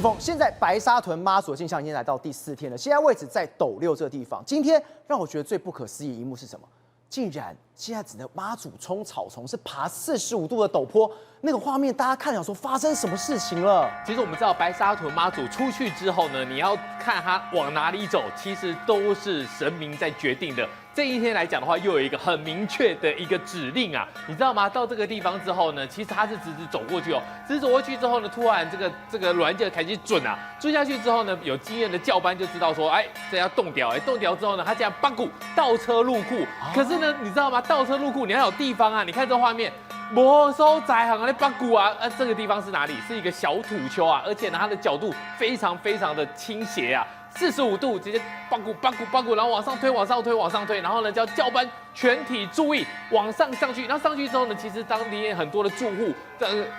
峰，现在白沙屯妈祖的进香已经来到第4天了，现在位置在斗六这个地方。今天让我觉得最不可思议的一幕是什么？竟然现在只能妈祖冲草丛，是爬45度的陡坡，那个画面大家看想说发生什么事情了？其实我们知道白沙屯妈祖出去之后呢，你要看他往哪里走，其实都是神明在决定的。这一天来讲的话，又有一个很明确的一个指令啊，你知道吗？到这个地方之后呢，其实他是直走过去哦，直走过去之后呢，突然这个銮就开始准啊，追下去之后呢，有经验的教班就知道说，哎，这要动掉，动掉之后呢，他这样八股倒车入库，可是呢，你知道吗？倒车入库你要有地方啊，你看这画面。没收窄行的八股啊，这个地方是哪里？是一个小土丘啊，而且呢，它的角度非常的倾斜啊，45度直接八股，然后往上推，然后呢叫教班全体注意往上去，然后上去之后呢，其实当地很多的住户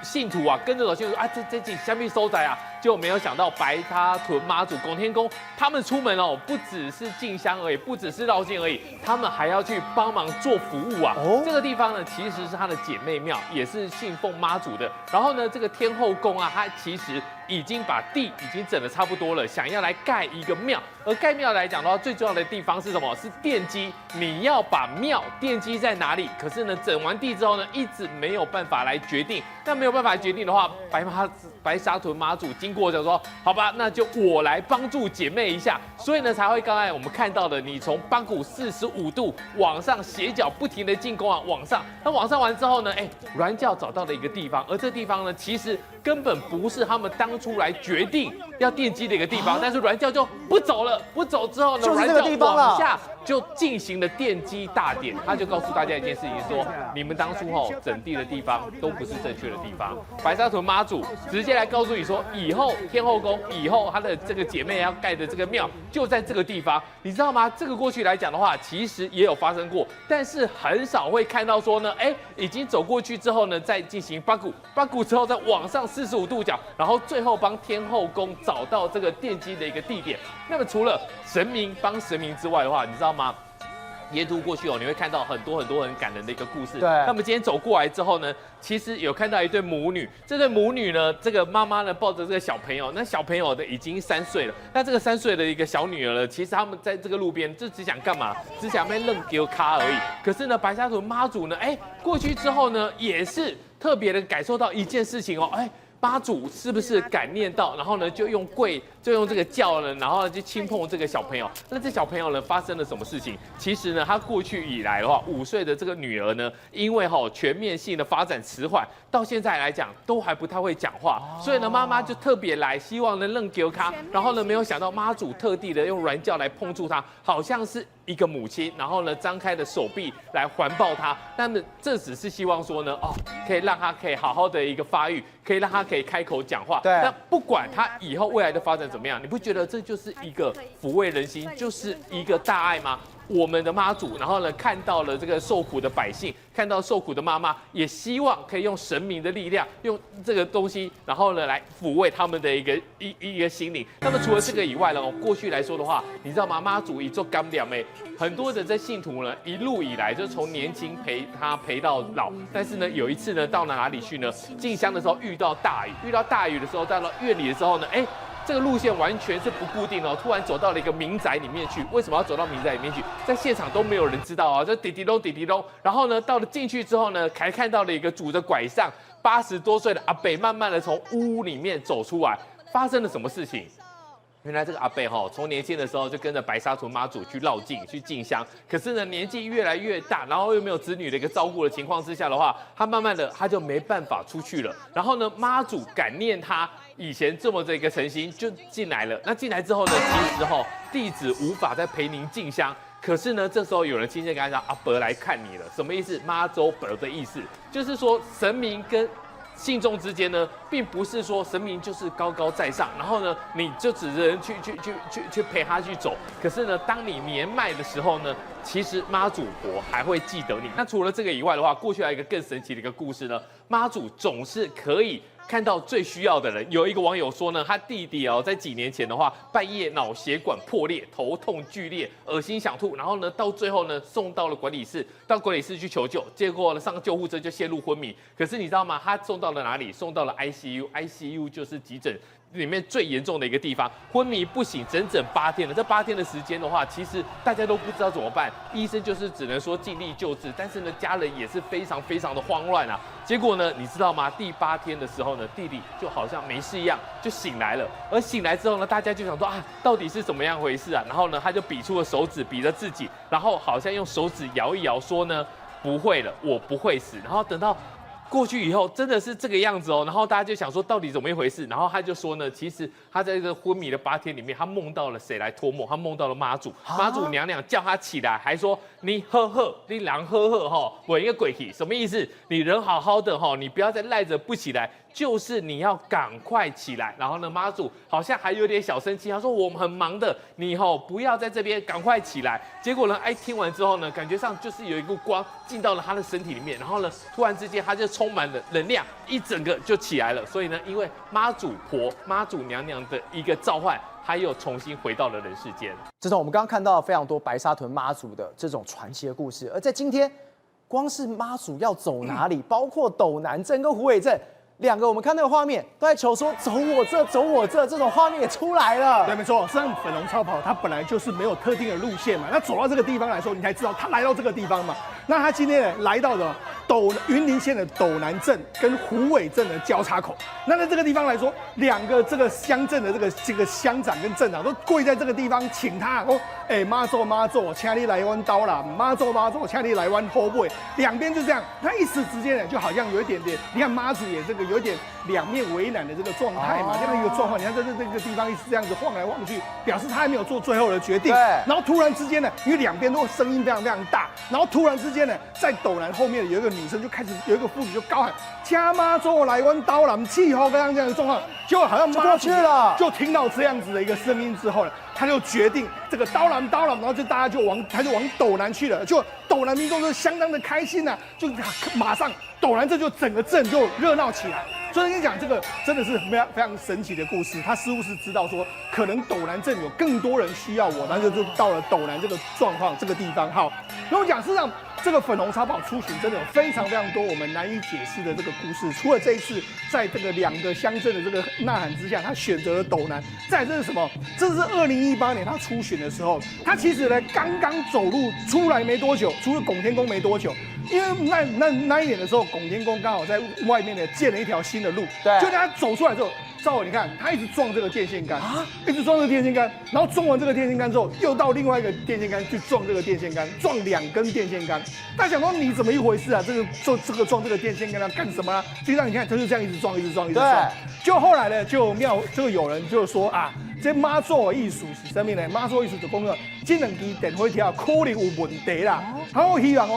信徒啊跟着走信徒啊，这几下面收窄啊，就没有想到白沙屯妈祖拱天宫他们出门哦，不只是进香而已，不只是绕境而已，他们还要去帮忙做服务啊。这个地方呢，其实是他的姐妹庙，也是信奉妈祖的。然后呢，这个天后宫啊，它其实已经把地已经整得差不多了，想要来盖一个庙。而盖庙来讲的话，最重要的地方是什么？是奠基。你要把庙奠基在哪里？可是呢，整完地之后呢，一直没有办法来决定。那没有办法决定的话，白沙屯妈祖经过就说，好吧，那就我来帮助姐妹一下。所以呢，才会刚才我们看到的，你从八股45度往上斜角不停的进攻啊，往上。那往上完之后呢，銮教找到了一个地方，而这地方呢，其实根本不是他们当初来决定要奠基的一个地方，但是銮教就不走了，不走之后呢，就是这个地方了，往下就进行了奠基大典。他就告诉大家一件事情说，你们当初整地的地方都不是正确的地方。白沙屯妈祖直接来告诉你说，以后天后宫以后他的这个姐妹要盖的这个庙就在这个地方，你知道吗？这个过去来讲的话，其实也有发生过，但是很少会看到说呢，已经走过去之后呢，再进行八股之后再往上45度角，然后最后帮天后宫找到这个奠基的一个地点。那么除了神明帮神明之外的话，你知道吗？沿途过去你会看到很多很感人的一个故事。对，那么今天走过来之后呢，其实有看到一对母女。这对母女呢，这个妈妈呢抱着这个小朋友，那小朋友的已经3岁了。那这个3岁的一个小女儿呢，其实他们在这个路边就只想干嘛？只想被愣丢卡而已。可是呢，白沙屯妈祖呢，过去之后呢，也是特别的感受到一件事情妈祖是不是感念到，然后呢就用这个轿呢，然后就轻碰这个小朋友。那这小朋友呢发生了什么事情？其实呢，他过去以来的话，5岁的这个女儿呢，因为全面性的发展迟缓，到现在来讲都还不太会讲话，所以呢妈妈就特别来希望能认给他，然后呢没有想到妈祖特地的用銮轿来碰触他，好像是一个母亲，然后呢张开的手臂来环抱他。那么这只是希望说呢，可以让他可以好好的一个发育，可以让他可以开口讲话。对。那不管他以后未来的发展怎么样，你不觉得这就是一个抚慰人心，就是一个大爱吗？我们的妈祖，然后呢看到了这个受苦的百姓，看到受苦的妈妈，也希望可以用神明的力量，用这个东西，然后呢来抚慰他们的一个心灵。那么除了这个以外呢，过去来说的话，你知道吗？妈祖一做干粮很多的这信徒呢，一路以来就从年轻陪到老。但是呢，有一次呢，到哪里去呢？进香的时候遇到大雨的时候，到了院里的时候呢，这个路线完全是不固定突然走到了一个民宅里面去。为什么要走到民宅里面去？在现场都没有人知道就滴滴咚。然后呢，到了进去之后呢，还看到了一个拄着拐杖80多岁的阿伯，慢慢的从屋里面走出来。发生了什么事情？原来这个阿伯从年轻的时候就跟着白沙屯妈祖去绕境去进香，可是呢年纪越来越大，然后又没有子女的一个照顾的情况之下的话，他慢慢的他就没办法出去了。然后呢，妈祖感念他以前这么一个诚心，就进来了。那进来之后呢，其实弟子无法再陪您进香。可是呢，这时候有人亲切跟他讲：“阿伯来看你了。”什么意思？妈祖伯的意思，就是说神明跟信众之间呢，并不是说神明就是高高在上，然后呢，你就只能去陪他去走。可是呢，当你年迈的时候呢，其实妈祖婆还会记得你。那除了这个以外的话，过去还有一个更神奇的一个故事呢，妈祖总是可以看到最需要的人。有一个网友说呢，他弟弟在几年前的话，半夜脑血管破裂，头痛剧烈，恶心想吐，然后呢，到最后呢，送到了管理室，到管理室去求救，结果呢，上救护车就陷入昏迷。可是你知道吗？他送到了哪里？送到了 ICU，ICU 就是急诊里面最严重的一个地方，昏迷不醒整整8天了。这8天的时间的话，其实大家都不知道怎么办，医生就是只能说尽力救治，但是呢，家人也是非常非常的慌乱啊。结果呢，你知道吗？第8天的时候呢，弟弟就好像没事一样就醒来了。而醒来之后呢，大家就想说啊，到底是怎么样回事啊？然后呢，他就比出了手指，比着自己，然后好像用手指摇一摇，说呢，不会了，我不会死。然后等到过去以后真的是这个样子哦，然后大家就想说到底怎么一回事，然后他就说呢，其实他在这个昏迷的8天里面，他梦到了谁来托梦？他梦到了妈祖，妈祖娘娘叫他起来，还说你呵呵，你狼呵呵哈，我一个鬼体，什么意思？你人好好的哈，你不要再赖着不起来，就是你要赶快起来。然后呢，妈祖好像还有点小生气，他说我们很忙的，你不要在这边，赶快起来。结果呢，听完之后呢，感觉上就是有一股光进到了他的身体里面，然后呢，突然之间他就充满了能量，一整个就起来了。所以呢，因为妈祖婆、妈祖娘娘的一个召唤，他又重新回到了人世间。这种我们刚刚看到非常多白沙屯妈祖的这种传奇的故事，而在今天，光是妈祖要走哪里，包括斗南镇跟虎尾镇2个，我们看那个画面都在求说走我这，走我这，这种画面也出来了。对，没错，像粉红超跑，它本来就是没有特定的路线嘛，那走到这个地方来说，你才知道他来到这个地方嘛。那他今天呢，来到的云林县的斗南镇跟虎尾镇的交叉口。那在这个地方来说，2个这个乡镇的这个乡长跟镇长都跪在这个地方，请他说：“妈祖，我请你来弯刀啦！妈祖，我请你来弯后背。”两边就这样，他一时之间呢，就好像有一点点，你看妈祖也这个有点两面为难的这个状态嘛，这样一个状况。你看在这个地方一直这样子晃来晃去，表示他还没有做最后的决定。然后突然之间呢，因为两边都声音非常非常大，然后突然之间呢，在斗南后面有一个女生就开始有一个妇女就高喊：“请妈祖来弯刀啦！”气候这样的状况，结果好像妈祖就听到这样子的一个声音之后呢，他就决定这个刀郎，然后就大家就往斗南去了，就斗南民众就相当的开心呐、就马上斗南这就整个镇就热闹起来。所以跟你讲，这个真的是非常神奇的故事。他似乎是知道说，可能斗南镇有更多人需要我，然后就到了斗南这个状况这个地方。好，那我讲事实上，这个粉红超跑出巡真的有非常非常多我们难以解释的这个故事。除了这一次在这个2个乡镇的这个呐喊之下，他选择了斗南。再来这是什么？这是2018年他出巡的时候，他其实呢刚刚走路出来没多久，出了拱天宫没多久。因为那一年的时候，拱天宫刚好在外面呢建了一条新的路，对，就他走出来之后，赵伟你看他一直撞这个电线杆啊，一直撞这个电线杆，然后撞完这个电线杆之后，又到另外一个电线杆去撞这个电线杆，撞2根电线杆。大家想说你怎么一回事啊？这个撞这个电线杆要干什么啊？就让你看，他就这样一直撞。就后来呢，就有人就说啊，这妈祖的艺术是什么呢？妈祖艺术就讲了，这2支电火条可能有问题啦。然后希望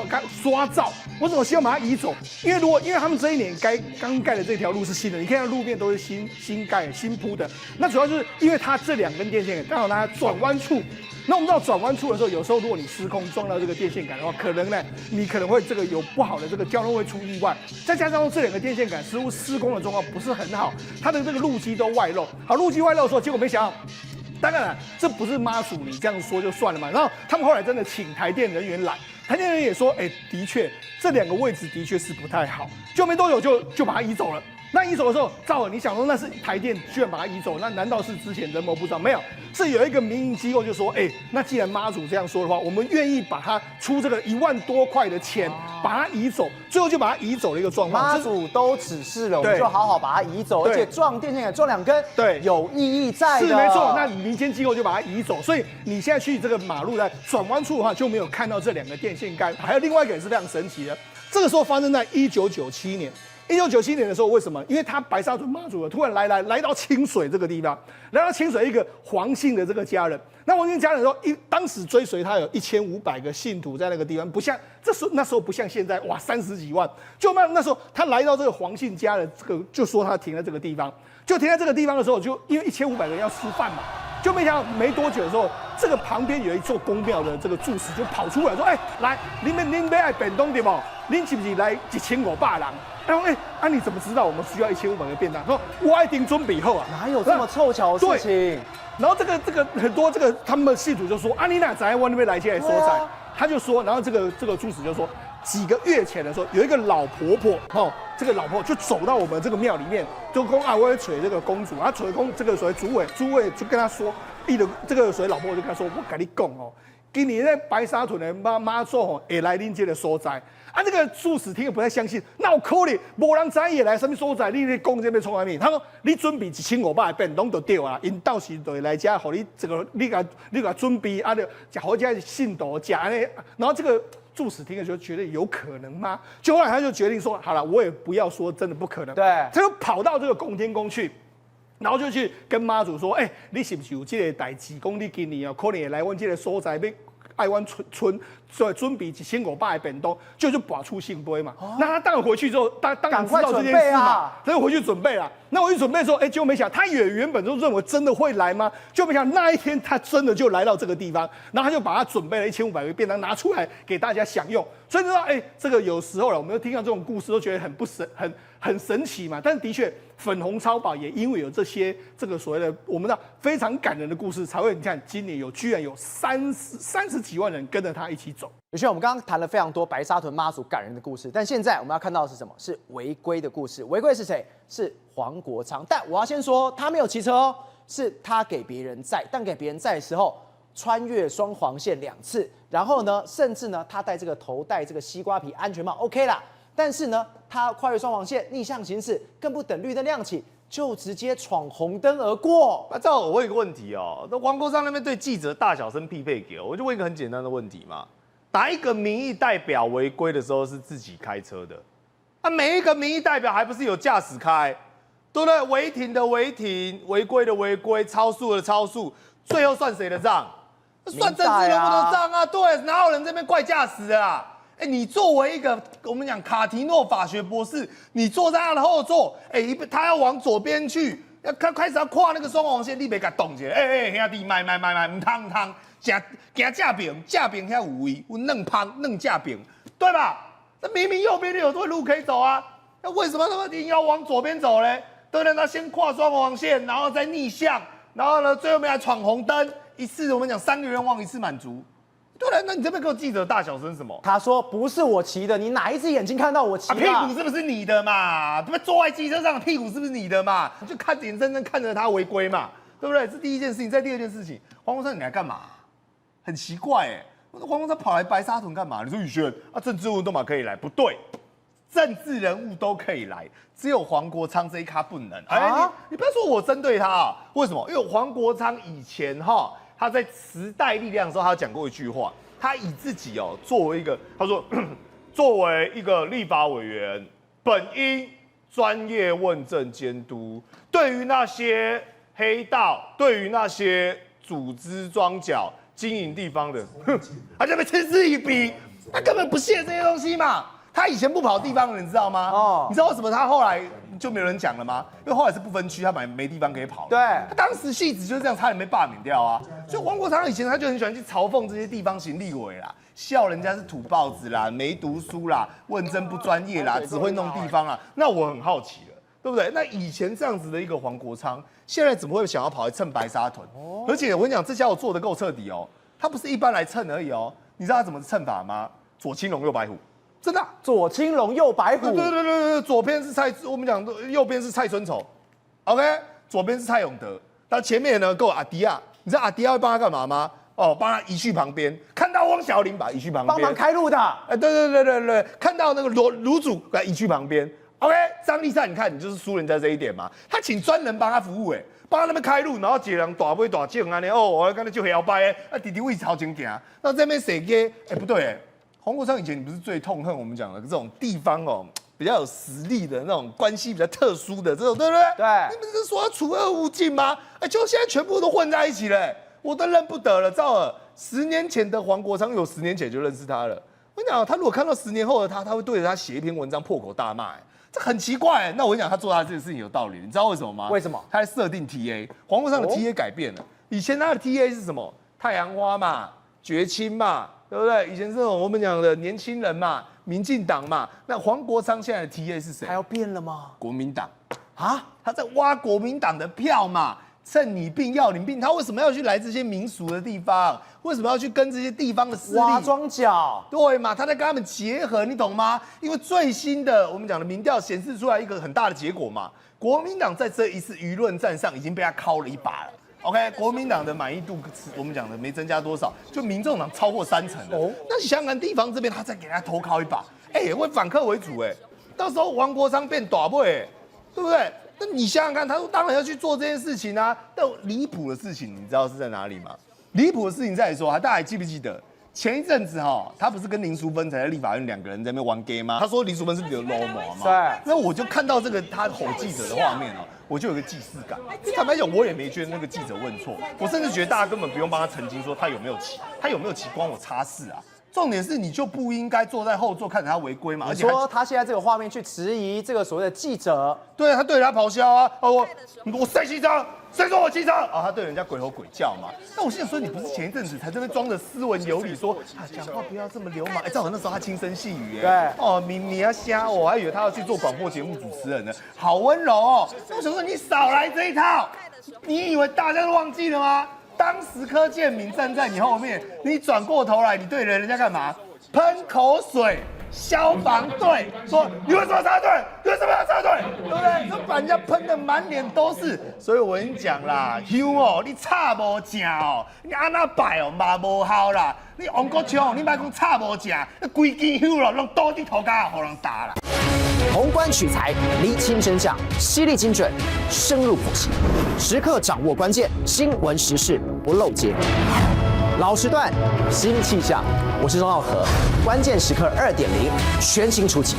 刷造，我怎么希望把它移走？因为他们这一年刚盖的这条路是新的，你看路面都是新盖新铺的。那主要就是因为它这2根电线杆刚好它转弯处。那我们知道转弯处的时候，有时候如果你失控撞到这个电线杆的话，可能呢你可能会这个有不好的这个交通会出意外。再加上这2个电线杆似乎施工的状况不是很好，它的这个路基都外露。好，路基外露的时候，结果没想到。当然了，这不是妈祖你这样说就算了嘛。然后他们后来真的请台电人员来，台电人员也说，的确这2个位置的确是不太好，就没多久就把它移走了。那移走的时候，赵尔，你想说那是台电居然把它移走，那难道是之前人谋不臧？没有，是有一个民营机构就说，那既然妈祖这样说的话，我们愿意把它出这个1万多块的钱把它移走，最后就把它移走的一个状况。妈祖都指示了，我们就好好把它移走，而且撞电线杆撞2根，对，有意义在的。是没错，那民间机构就把它移走，所以你现在去这个马路的转弯处的话，就没有看到这2个电线杆。还有另外一个也是非常神奇的，这个时候发生在1997年。1997年的时候，为什么？因为他白沙屯妈祖突然来到清水这个地方，来到清水一个黄姓的这个家人。那黄姓家人说，当时追随他有1500个信徒在那个地方，不像那时候不像现在哇30几万。就那时候他来到这个黄姓家人，这个就说他停在这个地方，就停在这个地方的时候，就因为1500个人要吃饭嘛。就没想到没多久的时候，这个旁边有一座宫庙的这个住持就跑出来说：“来，您要爱便当对不？您是不是来1500人？”然后你怎么知道我们需要1500个便当？说我一定准备好啊，哪有这么凑巧的事情？然后这个很多这个他们的信徒就说：“你哪在我那边来起来所在？”他就说，然后这个住持就说：“几个月前的时候，有一个老婆婆，这个老婆就走到我们这个庙里面，就说啊，我要娶这个公主，啊，娶公这个所谓主委就跟他说，这个所谓老婆就跟他说，我跟你讲哦，今年在白沙屯的妈祖哦，也来恁这个所在。啊，这个住持听也不太相信，那有可能无人知也来什么所在？你讲这边从哪里？他说你准备1500的便当就对啊，因到时就来家，和你这个你给准备啊，就吃好家信徒吃呢。然后这个住持听了就觉得有可能吗？就后来他就决定说，好了，我也不要说真的不可能。对，他就跑到这个拱天宫去。然后就去跟妈祖说，你是不是有这个代志？讲你今年可能会来阮这个所在要爱阮村，所以准备1500的便当，就拔出圣杯嘛。那他当然回去之后，当然知道这件事嘛，他就回去准备了。那我去准备的时候，结果没想到他原本就认为真的会来吗？就没想到那一天他真的就来到这个地方，然后他就把他准备了1500个便当拿出来给大家享用。所以说，这个有时候我们听到这种故事都觉得很神奇嘛。但是的确，粉红超跑也因为有这个所谓的我们的非常感人的故事，才会你看今年居然有30几万人跟着他一起走。有些我们刚刚谈了非常多白沙屯妈祖感人的故事，但现在我们要看到的是什么？是违规的故事。违规是谁？是黄国昌。但我要先说，他没有骑车哦，是他给别人载，但给别人载的时候穿越双黄线2次，然后呢，甚至呢，他头戴这个西瓜皮安全帽 ，OK 啦。但是呢，他跨越双黄线逆向行驶，更不等绿灯亮起，就直接闯红灯而过。那照我问一个问题哦，那黄国昌那边对记者大小声匹配给我就问一个很简单的问题嘛：哪一个民意代表违规的时候是自己开车的？啊，每一个民意代表还不是有驾驶开，对不对？违停的违停，违规的违规，超速的超速，最后算谁的账？算政治人物的账啊！对，哪有人这边怪驾驶的啊？你作为一个我们讲卡提诺法学博士，你坐在他的后座，他要往左边去，开始要跨那个双黄线，你别给他动起来，兄弟，慢，唔通，行架边遐有位，我弄架边，对吧？那明明右边就有路可以走啊，那为什么他们一定要往左边走嘞？对不对？他先跨双黄线，然后再逆向，然后呢，最后面还闯红灯，一次我们讲3个愿望一次满足。对了，那你这边给我记者大小声什么？他说不是我骑的，你哪一只眼睛看到我骑的？屁股是不是你的嘛？对不对？坐在机车上的屁股是不是你的嘛？你就眼睁睁看着他违规嘛，对不对？这第一件事情。再第二件事情，黄国昌你来干嘛？很奇怪黄国昌跑来白沙屯干嘛？你说宇轩啊，政治人物都嘛可以来？不对，政治人物都可以来，只有黄国昌这一咖不能。你不要说我针对他啊？为什么？因为黄国昌以前他在时代力量的时候，他讲过一句话，他以自己作为一个，他说，作为一个立法委员，本应专业问政监督，对于那些黑道，对于那些组织庄脚经营地方的，他就被嗤之以鼻，他根本不屑这些东西嘛。他以前不跑地方的，你知道吗？你知道为什么他后来就没有人讲了吗？因为后来是不分区，他没地方可以跑。对，他当时戏子就是这样，差点被罢免掉啊。所以黄国昌以前他就很喜欢去嘲讽这些地方型立委啦，笑人家是土包子啦、没读书啦、问政不专业啦、只会弄地方啦。那我很好奇了，对不对？那以前这样子的一个黄国昌，现在怎么会想要跑来蹭白沙屯？而且我跟你讲，这家伙做的够彻底哦，他不是一般来蹭而已哦。你知道他怎么蹭法吗？左青龙右白虎。真的、左青龙右白虎，对，左边是我们讲右边是蔡春丑 ，OK， 左边是蔡永德，那前面呢够阿迪亚，你知道阿迪亚会帮他干嘛吗？帮他移去旁边，看到汪小玲把他移去旁边，帮忙开路的，对，看到那个卢主给他移去旁边 ，OK， 张立善，你看你就是输人家这一点嘛，他请专人帮他服务，帮他那边开路，然后一个人大尾大颈安尼，我刚才就摇摆，弟弟位置朝前行，那这边谁给？不对，黄国昌以前你不是最痛恨我们讲的这种地方比较有实力的那种关系比较特殊的这种，对不对？对，你们是说他除恶务尽吗？就现在全部都混在一起了，我都认不得了。赵尔，10年前的黄国昌有10年前就认识他了。我跟你讲，他如果看到10年后的他会对着他写一篇文章破口大骂，这很奇怪。那我跟你讲，他做他这个事情有道理，你知道为什么吗？为什么？他在设定 TA， 黄国昌的 TA 改变了。以前他的 TA 是什么？太阳花嘛，绝亲嘛。对不对？以前这种我们讲的年轻人嘛，民进党嘛，那黄国昌现在的 TA 是谁？还要变了吗？国民党啊，他在挖国民党的票嘛，趁你病要你病，他为什么要去来这些民俗的地方？为什么要去跟这些地方的势力挖庄脚？对嘛？他在跟他们结合，你懂吗？因为最新的我们讲的民调显示出来一个很大的结果嘛，国民党在这一次舆论战上已经被他敲了一把了。OK， 国民党的满意度我们讲的没增加多少，就民众党超过30%了。那香港地方这边他再给他投靠一把，会反客为主到时候王国昌变大尾对不对？那你想想看，他说当然要去做这件事情啊。但离谱的事情，你知道是在哪里吗？离谱的事情在于说，大家还记不记得前一阵子他不是跟林淑芬才在立法院2个人在那边玩 gay 吗？他说林淑芬是比较 low 嘛。对。那我就看到这个他吼记者的画面我就有个既视感。坦白讲，我也没觉得那个记者问错，我甚至觉得大家根本不用帮他澄清说他有没有骑，关我叉事啊。重点是你就不应该坐在后座看着他违规嘛，而且说他现在这个画面去质疑这个所谓的记者，对他对他咆哮啊，我谁骑车？谁说我骑车？他对人家鬼吼鬼叫嘛。那我心想说，你不是前一阵子才这边装着斯文有礼，说讲话不要这么流氓。正好那时候他轻声细语对，你要瞎我还以为他要去做广播节目主持人呢，好温柔那我想说，你少来这一套，你以为大家都忘记了吗？当时柯建铭站在你后面，你转过头来，你对人家干嘛？喷口水，消防队说你为什么要插队？你为什么要插队？对不对？就把人家喷得满脸都是。所以我跟你讲啦，你插无正你安那摆嘛无效啦。你王国昌，你别讲插无正，规支拢倒伫头家，互人打啦。宏观取材，厘清真相，犀利精准，深入剖析，时刻掌握关键，新闻时事不漏接。老时段，新气象，我是钟浩和，关键时刻2.0全新出击。